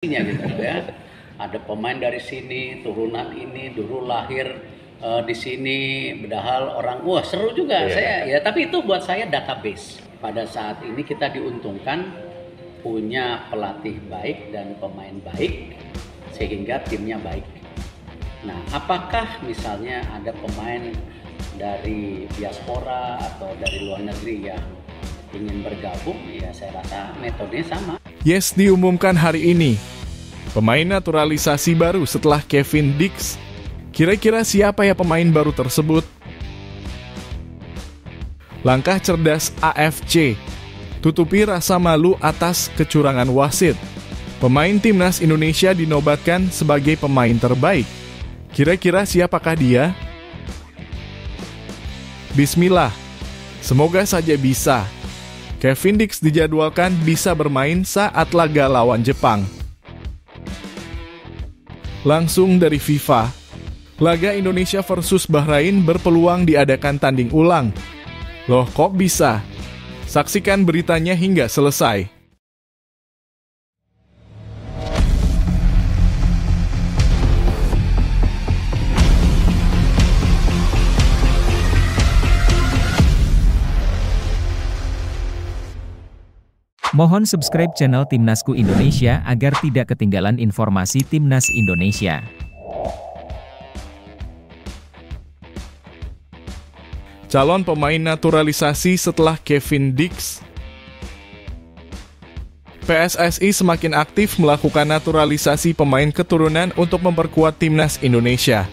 gitu ya. Ada pemain dari sini, turunan ini, dulu lahir di sini, bedahal orang, wah seru juga saya ya. Tapi itu buat saya database. Pada saat ini kita diuntungkan punya pelatih baik dan pemain baik sehingga timnya baik. Nah, apakah misalnya ada pemain dari diaspora atau dari luar negeri yang ingin bergabung? Ya saya rasa metodenya sama. Yes diumumkan hari ini. Pemain naturalisasi baru setelah Kevin Dix. Kira-kira siapa ya pemain baru tersebut? Langkah cerdas AFC. Tutupi rasa malu atas kecurangan wasit. Pemain timnas Indonesia dinobatkan sebagai pemain terbaik. Kira-kira siapakah dia? Bismillah. Semoga saja bisa. Kevin Dix dijadwalkan bisa bermain saat laga lawan Jepang. Langsung dari FIFA, laga Indonesia versus Bahrain berpeluang diadakan tanding ulang. Loh kok bisa? Saksikan beritanya hingga selesai. Mohon subscribe channel Timnasku Indonesia agar tidak ketinggalan informasi Timnas Indonesia. Calon pemain naturalisasi setelah Kevin Dix. PSSI semakin aktif melakukan naturalisasi pemain keturunan untuk memperkuat Timnas Indonesia.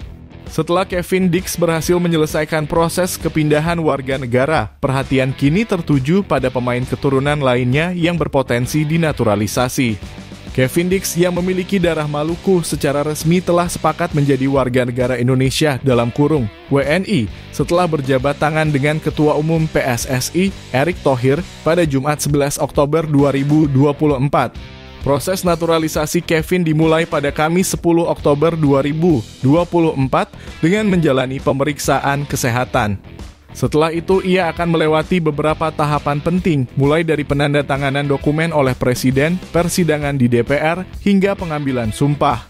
Setelah Kevin Dix berhasil menyelesaikan proses kepindahan warga negara, perhatian kini tertuju pada pemain keturunan lainnya yang berpotensi dinaturalisasi. Kevin Dix yang memiliki darah Maluku secara resmi telah sepakat menjadi warga negara Indonesia (WNI) setelah berjabat tangan dengan Ketua Umum PSSI, Erick Thohir, pada Jumat 11 Oktober 2024. Proses naturalisasi Kevin dimulai pada Kamis 10 Oktober 2024 dengan menjalani pemeriksaan kesehatan. Setelah itu ia akan melewati beberapa tahapan penting, mulai dari penandatanganan dokumen oleh Presiden, persidangan di DPR, hingga pengambilan sumpah.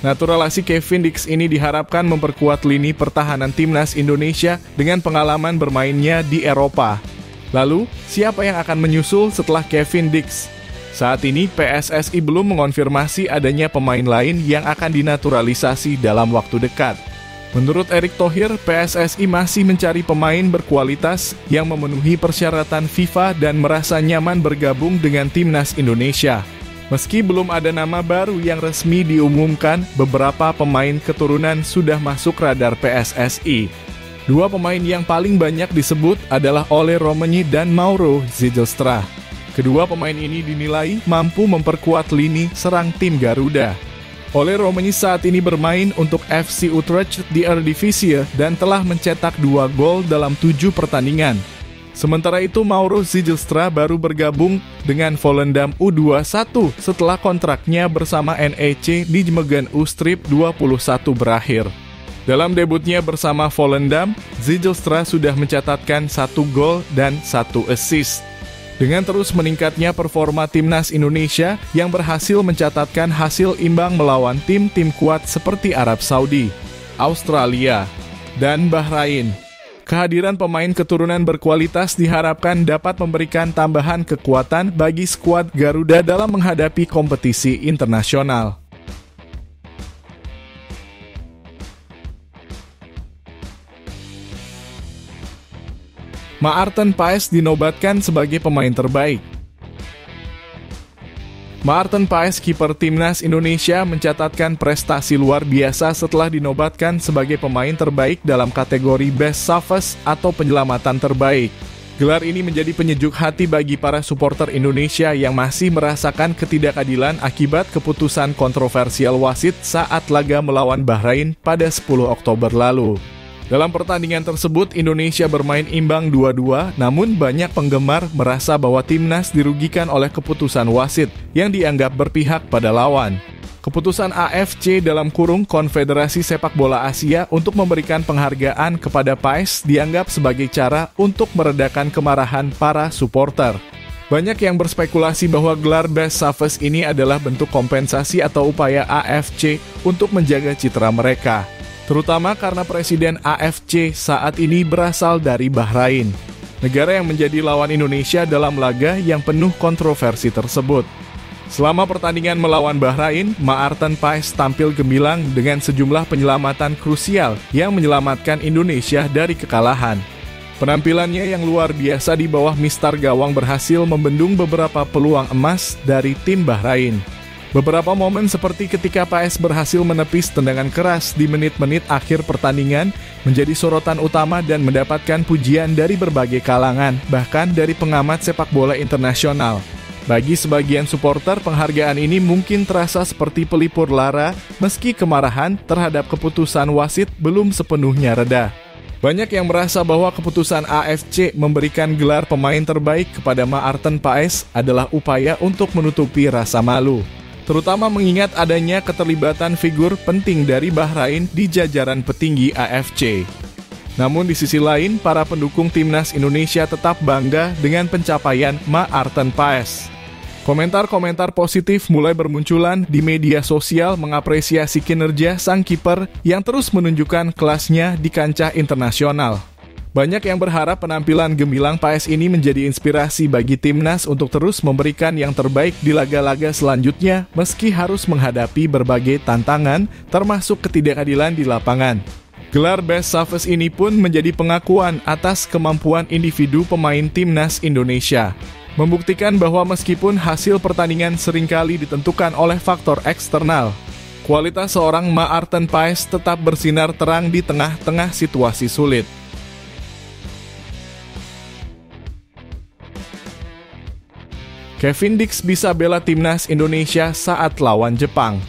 Naturalisasi Kevin Dix ini diharapkan memperkuat lini pertahanan Timnas Indonesia dengan pengalaman bermainnya di Eropa. Lalu, siapa yang akan menyusul setelah Kevin Dix? Saat ini PSSI belum mengonfirmasi adanya pemain lain yang akan dinaturalisasi dalam waktu dekat. Menurut Erick Thohir, PSSI masih mencari pemain berkualitas yang memenuhi persyaratan FIFA dan merasa nyaman bergabung dengan Timnas Indonesia. Meski belum ada nama baru yang resmi diumumkan, beberapa pemain keturunan sudah masuk radar PSSI. Dua pemain yang paling banyak disebut adalah Ole Romanyi dan Mauro Ziegestra. Kedua pemain ini dinilai mampu memperkuat lini serang tim Garuda. Ole Romanyi saat ini bermain untuk FC Utrecht di Eredivisie dan telah mencetak 2 gol dalam 7 pertandingan. Sementara itu Mauro Ziegestra baru bergabung dengan Volendam U21 setelah kontraknya bersama NEC di Jmegen Oostrip 21 berakhir. Dalam debutnya bersama Volendam, Ziegestra sudah mencatatkan 1 gol dan 1 assist. Dengan terus meningkatnya performa Timnas Indonesia yang berhasil mencatatkan hasil imbang melawan tim-tim kuat seperti Arab Saudi, Australia, dan Bahrain. Kehadiran pemain keturunan berkualitas diharapkan dapat memberikan tambahan kekuatan bagi skuad Garuda dalam menghadapi kompetisi internasional. Maarten Paes dinobatkan sebagai pemain terbaik. Maarten Paes, kiper Timnas Indonesia, mencatatkan prestasi luar biasa setelah dinobatkan sebagai pemain terbaik dalam kategori Best Saves atau penyelamatan terbaik. Gelar ini menjadi penyejuk hati bagi para supporter Indonesia yang masih merasakan ketidakadilan akibat keputusan kontroversial wasit saat laga melawan Bahrain pada 10 Oktober lalu. Dalam pertandingan tersebut, Indonesia bermain imbang 2-2, namun banyak penggemar merasa bahwa Timnas dirugikan oleh keputusan wasit yang dianggap berpihak pada lawan. Keputusan AFC Konfederasi Sepak Bola Asia untuk memberikan penghargaan kepada Paes dianggap sebagai cara untuk meredakan kemarahan para supporter. Banyak yang berspekulasi bahwa gelar Best Savage ini adalah bentuk kompensasi atau upaya AFC untuk menjaga citra mereka, terutama karena Presiden AFC saat ini berasal dari Bahrain, negara yang menjadi lawan Indonesia dalam laga yang penuh kontroversi tersebut. Selama pertandingan melawan Bahrain, Maarten Paes tampil gemilang dengan sejumlah penyelamatan krusial yang menyelamatkan Indonesia dari kekalahan. Penampilannya yang luar biasa di bawah mistar gawang berhasil membendung beberapa peluang emas dari tim Bahrain. Beberapa momen seperti ketika Paes berhasil menepis tendangan keras di menit-menit akhir pertandingan menjadi sorotan utama dan mendapatkan pujian dari berbagai kalangan, bahkan dari pengamat sepak bola internasional. Bagi sebagian supporter, penghargaan ini mungkin terasa seperti pelipur lara meski kemarahan terhadap keputusan wasit belum sepenuhnya reda. Banyak yang merasa bahwa keputusan AFC memberikan gelar pemain terbaik kepada Maarten Paes adalah upaya untuk menutupi rasa malu, terutama mengingat adanya keterlibatan figur penting dari Bahrain di jajaran petinggi AFC. Namun di sisi lain, para pendukung timnas Indonesia tetap bangga dengan pencapaian Maarten Paes. Komentar-komentar positif mulai bermunculan di media sosial mengapresiasi kinerja sang kiper yang terus menunjukkan kelasnya di kancah internasional. Banyak yang berharap penampilan gemilang Paes ini menjadi inspirasi bagi timnas untuk terus memberikan yang terbaik di laga-laga selanjutnya meski harus menghadapi berbagai tantangan termasuk ketidakadilan di lapangan. Gelar Best Savage ini pun menjadi pengakuan atas kemampuan individu pemain timnas Indonesia, membuktikan bahwa meskipun hasil pertandingan seringkali ditentukan oleh faktor eksternal, kualitas seorang Maarten Paes tetap bersinar terang di tengah-tengah situasi sulit. Kevin Dix bisa bela timnas Indonesia saat lawan Jepang.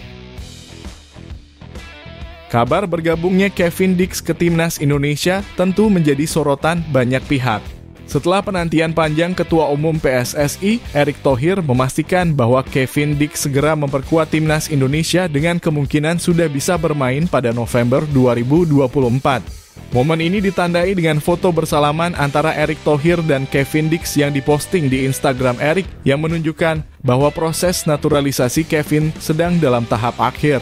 Kabar bergabungnya Kevin Dix ke timnas Indonesia tentu menjadi sorotan banyak pihak. Setelah penantian panjang, Ketua Umum PSSI, Erick Thohir, memastikan bahwa Kevin Dix segera memperkuat timnas Indonesia dengan kemungkinan sudah bisa bermain pada November 2024. Momen ini ditandai dengan foto bersalaman antara Erick Thohir dan Kevin Dix yang diposting di Instagram Erick yang menunjukkan bahwa proses naturalisasi Kevin sedang dalam tahap akhir.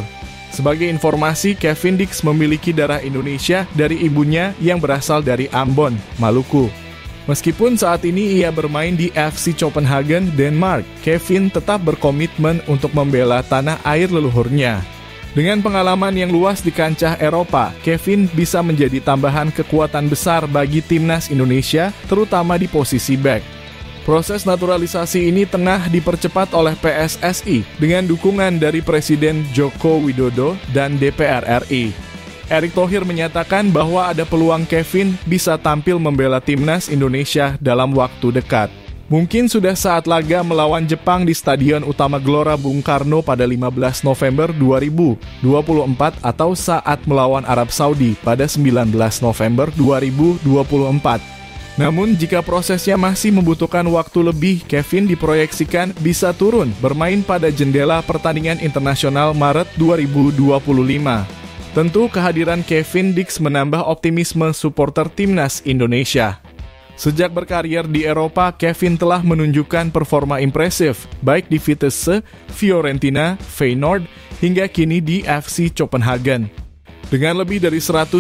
Sebagai informasi, Kevin Dix memiliki darah Indonesia dari ibunya yang berasal dari Ambon, Maluku. Meskipun saat ini ia bermain di FC Copenhagen, Denmark, Kevin tetap berkomitmen untuk membela tanah air leluhurnya. Dengan pengalaman yang luas di kancah Eropa, Kevin bisa menjadi tambahan kekuatan besar bagi timnas Indonesia, terutama di posisi bek. Proses naturalisasi ini tengah dipercepat oleh PSSI dengan dukungan dari Presiden Joko Widodo dan DPR RI. Erick Thohir menyatakan bahwa ada peluang Kevin bisa tampil membela timnas Indonesia dalam waktu dekat. Mungkin sudah saat laga melawan Jepang di Stadion Utama Gelora Bung Karno pada 15 November 2024 atau saat melawan Arab Saudi pada 19 November 2024. Namun jika prosesnya masih membutuhkan waktu lebih, Kevin diproyeksikan bisa turun bermain pada jendela pertandingan internasional Maret 2025. Tentu kehadiran Kevin Dix menambah optimisme supporter timnas Indonesia. Sejak berkarir di Eropa, Kevin telah menunjukkan performa impresif, baik di Vitesse, Fiorentina, Feyenoord, hingga kini di FC Copenhagen. Dengan lebih dari 130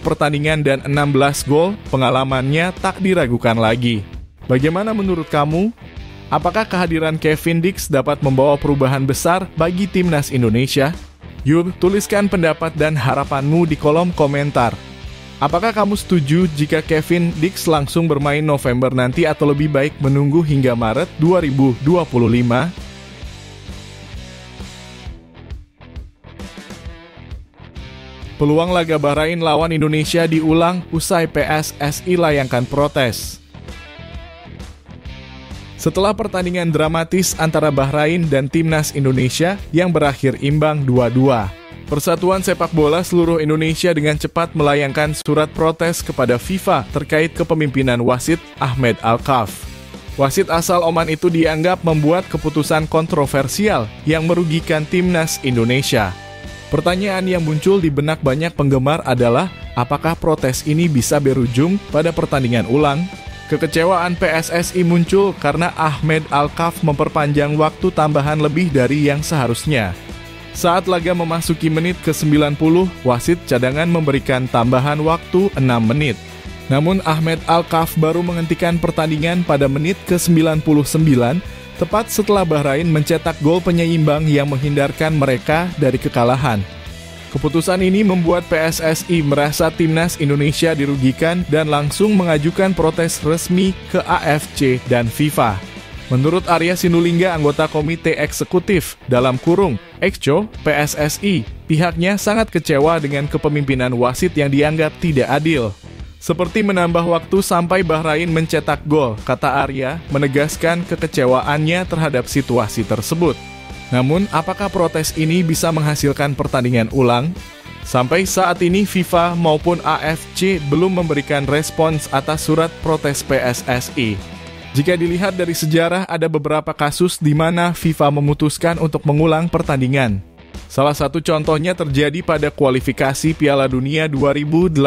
pertandingan dan 16 gol, pengalamannya tak diragukan lagi. Bagaimana menurut kamu? Apakah kehadiran Kevin Dix dapat membawa perubahan besar bagi timnas Indonesia? Yuk, tuliskan pendapat dan harapanmu di kolom komentar. Apakah kamu setuju jika Kevin Dix langsung bermain November nanti atau lebih baik menunggu hingga Maret 2025? Peluang laga Bahrain lawan Indonesia diulang usai PSSI layangkan protes. Setelah pertandingan dramatis antara Bahrain dan timnas Indonesia yang berakhir imbang 2-2, Persatuan Sepak Bola Seluruh Indonesia dengan cepat melayangkan surat protes kepada FIFA terkait kepemimpinan wasit Ahmed Alkaf. Wasit asal Oman itu dianggap membuat keputusan kontroversial yang merugikan timnas Indonesia. Pertanyaan yang muncul di benak banyak penggemar adalah, apakah protes ini bisa berujung pada pertandingan ulang? Kekecewaan PSSI muncul karena Ahmed Alkaf memperpanjang waktu tambahan lebih dari yang seharusnya. Saat laga memasuki menit ke-90, wasit cadangan memberikan tambahan waktu 6 menit. Namun Ahmed Alkaf baru menghentikan pertandingan pada menit ke-99, tepat setelah Bahrain mencetak gol penyeimbang yang menghindarkan mereka dari kekalahan. Keputusan ini membuat PSSI merasa timnas Indonesia dirugikan dan langsung mengajukan protes resmi ke AFC dan FIFA. Menurut Arya Sinulinga, anggota Komite Eksekutif (Exco) PSSI, pihaknya sangat kecewa dengan kepemimpinan wasit yang dianggap tidak adil. Seperti menambah waktu sampai Bahrain mencetak gol, kata Arya, menegaskan kekecewaannya terhadap situasi tersebut. Namun, apakah protes ini bisa menghasilkan pertandingan ulang? Sampai saat ini, FIFA maupun AFC belum memberikan respons atas surat protes PSSI. Jika dilihat dari sejarah, ada beberapa kasus di mana FIFA memutuskan untuk mengulang pertandingan. Salah satu contohnya terjadi pada kualifikasi Piala Dunia 2018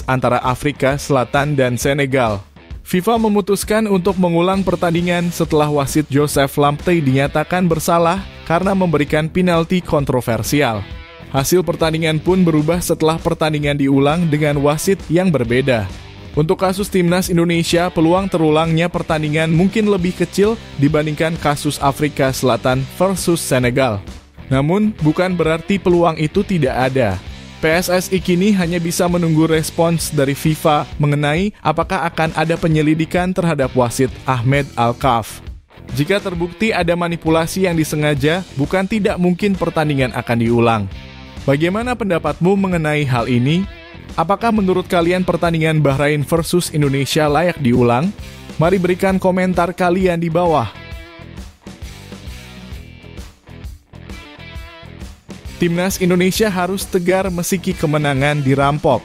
antara Afrika Selatan dan Senegal. FIFA memutuskan untuk mengulang pertandingan setelah wasit Joseph Lamptey dinyatakan bersalah karena memberikan penalti kontroversial. Hasil pertandingan pun berubah setelah pertandingan diulang dengan wasit yang berbeda. Untuk kasus timnas Indonesia, peluang terulangnya pertandingan mungkin lebih kecil dibandingkan kasus Afrika Selatan versus Senegal. Namun, bukan berarti peluang itu tidak ada. PSSI kini hanya bisa menunggu respons dari FIFA mengenai apakah akan ada penyelidikan terhadap wasit Ahmed Alkaf. Jika terbukti ada manipulasi yang disengaja, bukan tidak mungkin pertandingan akan diulang. Bagaimana pendapatmu mengenai hal ini? Apakah menurut kalian pertandingan Bahrain versus Indonesia layak diulang? Mari berikan komentar kalian di bawah. Timnas Indonesia harus tegar meski kemenangan dirampok.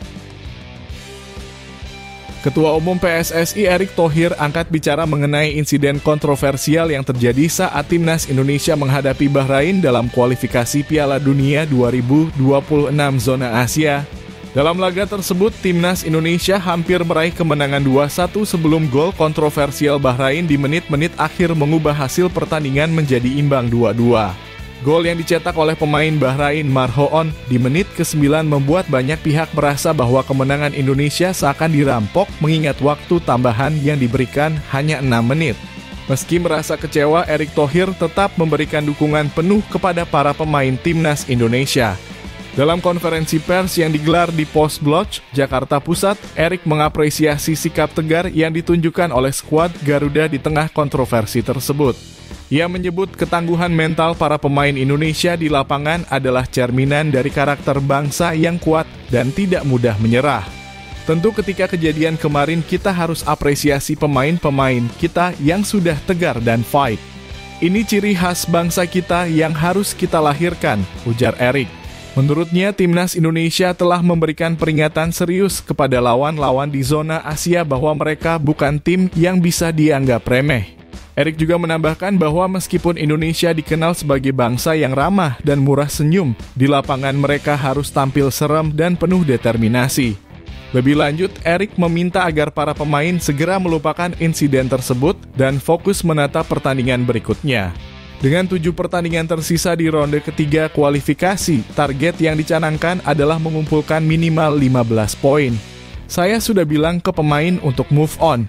Ketua Umum PSSI Erick Thohir angkat bicara mengenai insiden kontroversial yang terjadi saat Timnas Indonesia menghadapi Bahrain dalam kualifikasi Piala Dunia 2026 zona Asia. Dalam laga tersebut, Timnas Indonesia hampir meraih kemenangan 2-1 sebelum gol kontroversial Bahrain di menit-menit akhir mengubah hasil pertandingan menjadi imbang 2-2. Gol yang dicetak oleh pemain Bahrain Marhoon di menit ke-9 membuat banyak pihak merasa bahwa kemenangan Indonesia seakan dirampok mengingat waktu tambahan yang diberikan hanya 6 menit. Meski merasa kecewa, Erick Thohir tetap memberikan dukungan penuh kepada para pemain Timnas Indonesia. Dalam konferensi pers yang digelar di Post Blog, Jakarta Pusat, Erick mengapresiasi sikap tegar yang ditunjukkan oleh skuad Garuda di tengah kontroversi tersebut. Ia menyebut ketangguhan mental para pemain Indonesia di lapangan adalah cerminan dari karakter bangsa yang kuat dan tidak mudah menyerah. Tentu ketika kejadian kemarin kita harus apresiasi pemain-pemain kita yang sudah tegar dan fight. Ini ciri khas bangsa kita yang harus kita lahirkan, ujar Erick. Menurutnya, Timnas Indonesia telah memberikan peringatan serius kepada lawan-lawan di zona Asia bahwa mereka bukan tim yang bisa dianggap remeh. Erick juga menambahkan bahwa meskipun Indonesia dikenal sebagai bangsa yang ramah dan murah senyum, di lapangan mereka harus tampil serem dan penuh determinasi. Lebih lanjut, Erick meminta agar para pemain segera melupakan insiden tersebut dan fokus menatap pertandingan berikutnya. Dengan 7 pertandingan tersisa di ronde ketiga kualifikasi, target yang dicanangkan adalah mengumpulkan minimal 15 poin. Saya sudah bilang ke pemain untuk move on.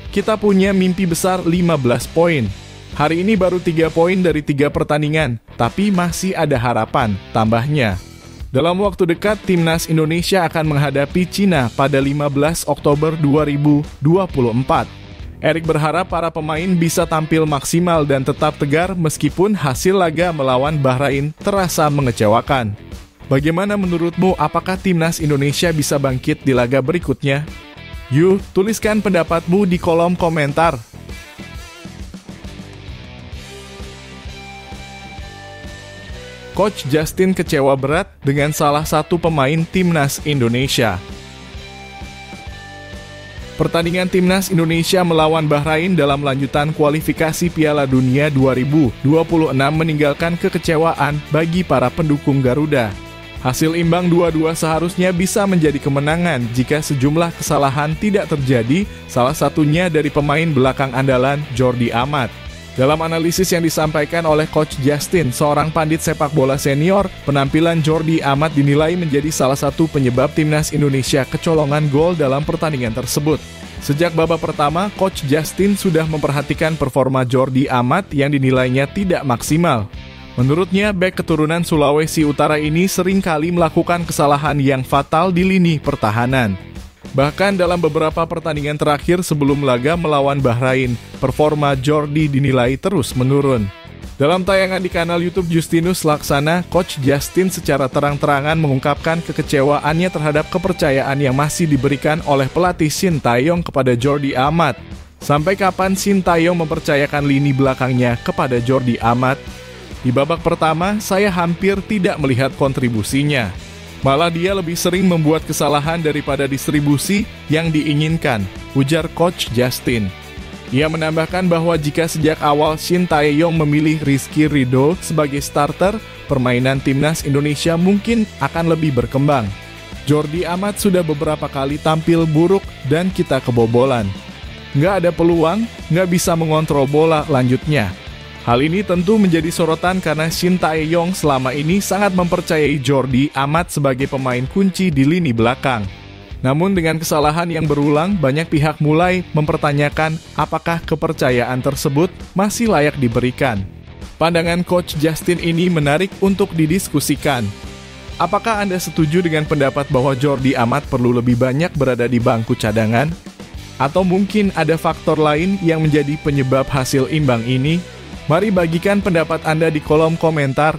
Kita punya mimpi besar 15 poin. Hari ini baru 3 poin dari 3 pertandingan, tapi masih ada harapan, tambahnya. Dalam waktu dekat, Timnas Indonesia akan menghadapi Cina pada 15 Oktober 2024. Erick berharap para pemain bisa tampil maksimal dan tetap tegar meskipun hasil laga melawan Bahrain terasa mengecewakan. Bagaimana menurutmu, apakah Timnas Indonesia bisa bangkit di laga berikutnya? Yuk, tuliskan pendapatmu di kolom komentar. Coach Justin kecewa berat dengan salah satu pemain Timnas Indonesia. Pertandingan Timnas Indonesia melawan Bahrain dalam lanjutan kualifikasi Piala Dunia 2026 meninggalkan kekecewaan bagi para pendukung Garuda. Hasil imbang 2-2 seharusnya bisa menjadi kemenangan jika sejumlah kesalahan tidak terjadi, salah satunya dari pemain belakang andalan Jordi Amat. Dalam analisis yang disampaikan oleh Coach Justin, seorang pandit sepak bola senior, penampilan Jordi Amat dinilai menjadi salah satu penyebab timnas Indonesia kecolongan gol dalam pertandingan tersebut. Sejak babak pertama, Coach Justin sudah memperhatikan performa Jordi Amat yang dinilainya tidak maksimal. Menurutnya, bek keturunan Sulawesi Utara ini seringkali melakukan kesalahan yang fatal di lini pertahanan. Bahkan dalam beberapa pertandingan terakhir sebelum laga melawan Bahrain, performa Jordi dinilai terus menurun. Dalam tayangan di kanal YouTube Justinus Laksana, Coach Justin secara terang-terangan mengungkapkan kekecewaannya terhadap kepercayaan yang masih diberikan oleh pelatih Shin Tae-yong kepada Jordi Amat. Sampai kapan Shin Tae-yong mempercayakan lini belakangnya kepada Jordi Amat? Di babak pertama, saya hampir tidak melihat kontribusinya. Malah dia lebih sering membuat kesalahan daripada distribusi yang diinginkan, ujar Coach Justin. Ia menambahkan bahwa jika sejak awal Shin Tae-yong memilih Rizky Ridho sebagai starter, permainan timnas Indonesia mungkin akan lebih berkembang. Jordi Amat sudah beberapa kali tampil buruk dan kita kebobolan. Nggak ada peluang, nggak bisa mengontrol bola, lanjutnya. Hal ini tentu menjadi sorotan karena Shin Tae-yong selama ini sangat mempercayai Jordi Amat sebagai pemain kunci di lini belakang. Namun dengan kesalahan yang berulang, banyak pihak mulai mempertanyakan apakah kepercayaan tersebut masih layak diberikan. Pandangan Coach Justin ini menarik untuk didiskusikan. Apakah Anda setuju dengan pendapat bahwa Jordi Amat perlu lebih banyak berada di bangku cadangan? Atau mungkin ada faktor lain yang menjadi penyebab hasil imbang ini? Mari bagikan pendapat Anda di kolom komentar.